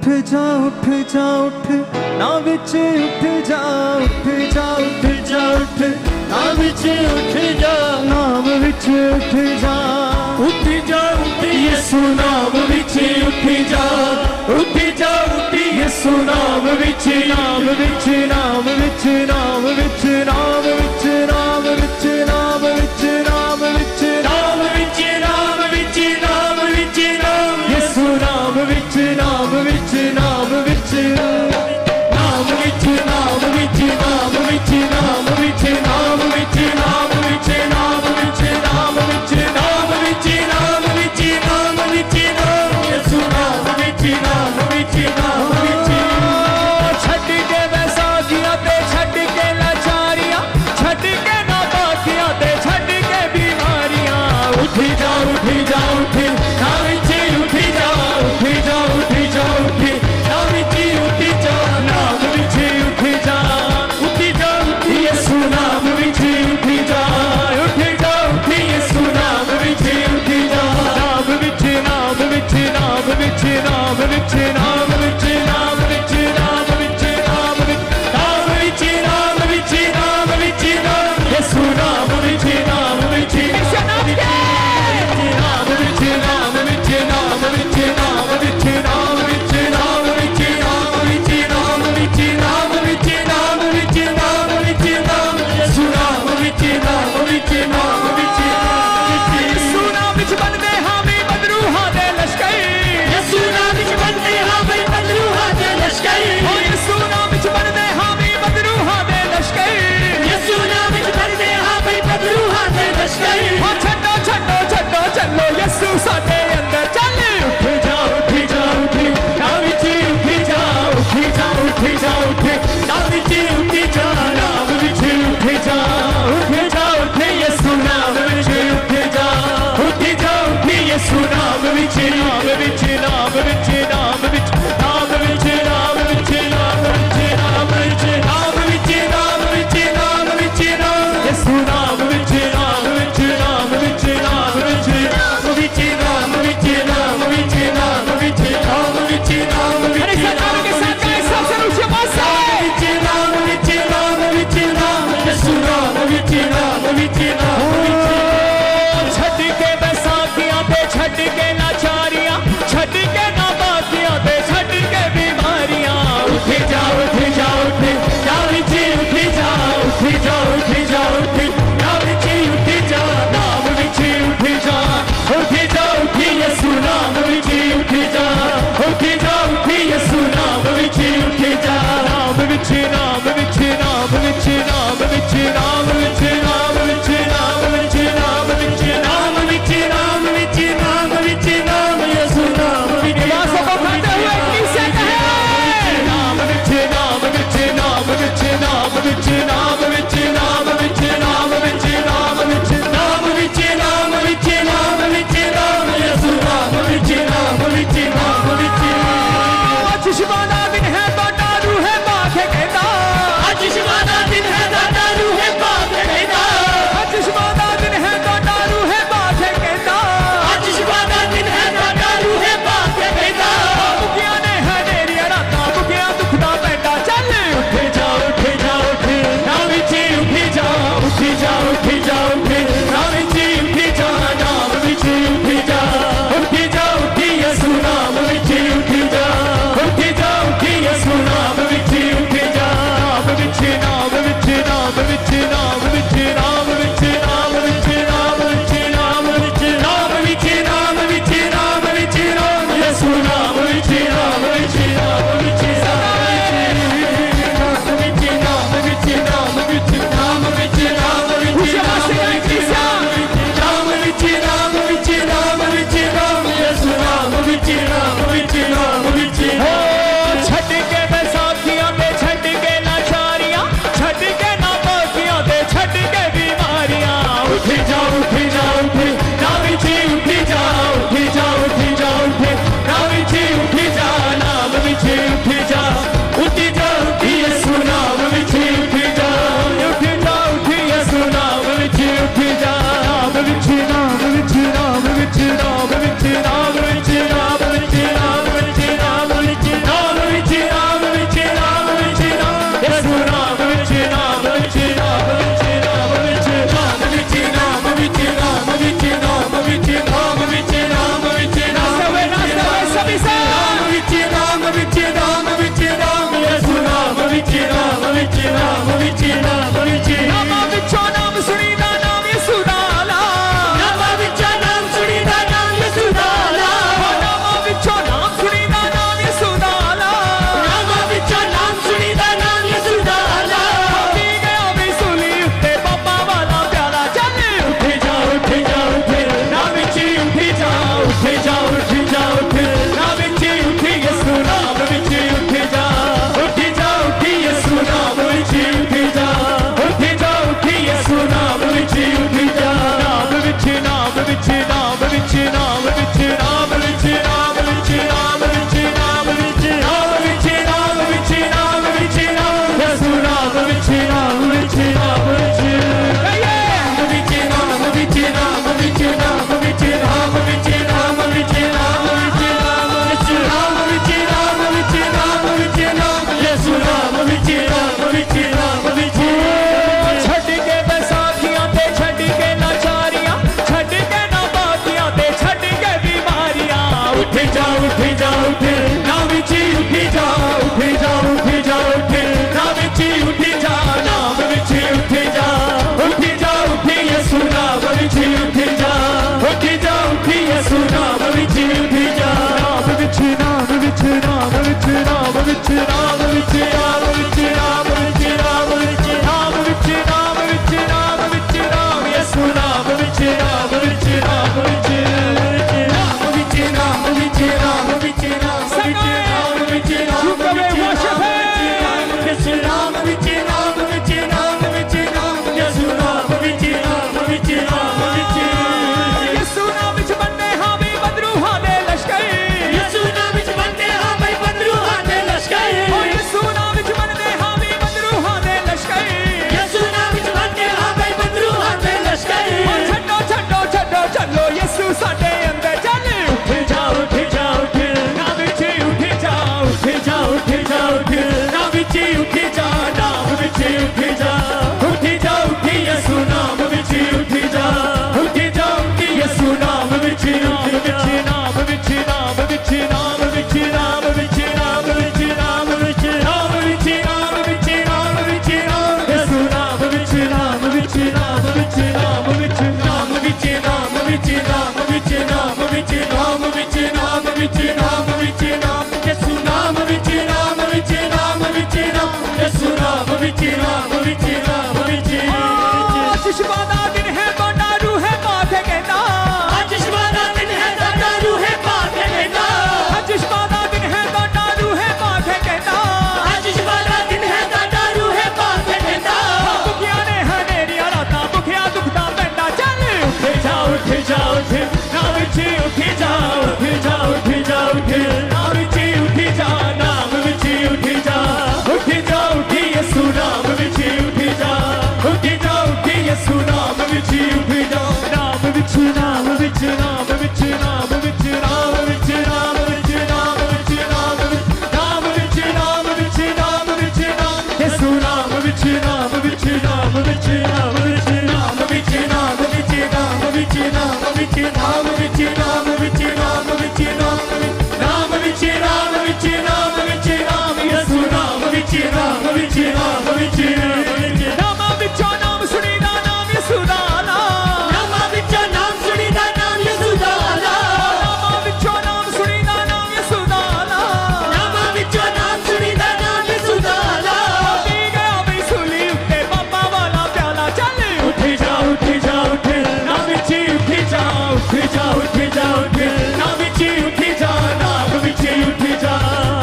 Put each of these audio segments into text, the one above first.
उठ जा उठ जा उठ ना विच उठ जा उठ जा उठ जा उठ ना विच उठ जा नाम विच उठ जा यीशु नाम विच उठ जा यीशु नाम विच नाम विच नाम विच नाम विच नाम विच नाम विच नाम विच नाम विच नाम विच नाम विच नाम विच नाम यीशु नाम विच नाम विच नाम विच नाम विच नाम विच नाम विच नाम विच नाम विच नाम विच नाम विच नाम विच नाम विच नाम विच नाम विच नाम यीशु नाम विच नाम विच नाम विच छड़ के वैसाखियां ते छड़ के उठी जा उठे नाम विच उठी जा उठी जा उठी जा उठे नाम विच उठी जा नाम विच उठी जा उठी जा उठी यसु नाम विच उठी जा उठी जा उठी यसु नाम विच उठी जा नाम विच नाम विच नाम विच नाम विच नाम विच नाम विच नाम विच नाम विच नाम विच नाम विच नाम विच नाम यसु नाम विच नाम विच नाम विच नाम विच नाम विच नाम विच नाम विच नाम विच नाम विच नाम विच नाम विच नाम विच नाम यसु नाम विच नाम विच नाम विच यसु नाम विच बन्ने हावी बदरूहां दे लश्कर यसु नाम विच बन्ने हावी बदरूहां दे लश्कर ओ यसु नाम विच बन्ने हावी बदरूहां दे लश्कर यसु नाम विच बन्ने हावी बदरूहां दे लश्कर ओ छड्डो छड्डो छड्डो चलो यसु साडे अंदर चल उठ जा उठ जा उठ नाम विच उठ जा उठ जा उठ जा उठ नाम विच उठ जा नाम विच उठ जा उठ जा उठ यसु नाम विच उठ जा उठ जा उठ यसु नाम विच उठ जा नाम विच नाम विच नाम विच नाम विच नाम विच नाम विच नाम विच नाम विच नाम विच नाम यसु नाम विच नाम विच नाम विच नाम विच नाम विच नाम विच नाम विच नाम विच नाम विच नाम विच नाम विच नाम यसु नाम विच नाम विच नाम विच नाम यसु नाम विच नाम विच नाम विच शिशुआ दा दिन है गोडा रूहे माथे कहना आज शिवादा दिन है दादा रूहे पाके कहना आज शिशुआ दा दिन है गोडा रूहे माथे कहना आज शिवादा दिन है दादा रूहे पाके कहना भुखिया ने हनेरिया रातां भुखिया दुखदा पैंदा चल उठ जा उठ जा उठ नाम विच उठ जा उठ जा उठ जा उठ नाम विच उठ जा नाम विच उठ जा उठ जा उठ यसु नाम विच उठ जा उठ जा उठ यसु नाम विच उठ जा नाम विच नाम विच नाम विच नाम विच नाम विच नाम विच नाम विच नाम विच नाम विच नाम विच नाम विच नाम यसु नाम विच नाम विच नाम विच नाम विच नाम विच नाम विच नाम विच नाम विच नाम विच नाम विच नाम विच नाम नाम विच नाम विच नाम विच नाम यसु नाम विच नाम विच नाम विच नाम विचों नाम सुनीदा नाम यसु दा नाम नाम विच नाम सुनीदा नाम यसु दा नाम विचों नाम सुनीदा नाम यसु दा नाम विच नाम सुनीदा नाम यसु दा पी गया भी सूली उत्ते बाबा वाला प्याला चल उठ जा उठ जा उठ नाम विच उठ जा उठ जा उठ जा उठ नाम विच उठ जा नाम विच उठ जा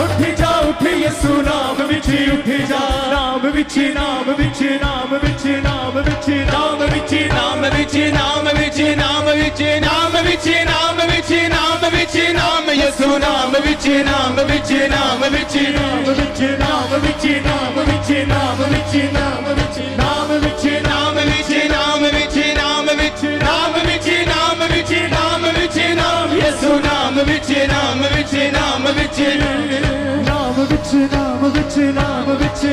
उठ जा उठ यसु नाम विच उठ जा नाम विच नाम विच नाम विच नाम विच नाम विच नाम विच नाम विच नाम विच नाम विच नाम विच नाम विच नाम यसु नाम विच नाम विच नाम विच नाम विच नाम विच नाम विच नाम विच नाम विच नाम विच नाम विच नाम विच नाम विच नाम विच नाम विच नाम विच नाम यसु नाम विच नाम विच नाम विच नाम विच नाम विच नाम विच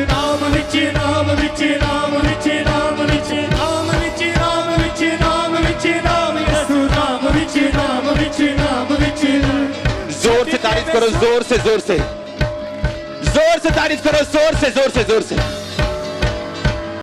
नाम विच नाम विच नाम विच नाम विच नाम विच नाम विच नाम विच नाम विच नाम यसु नाम विच नाम विच नाम विच जोर से तारीफ करो, जोर से तारीफ करो, जोर से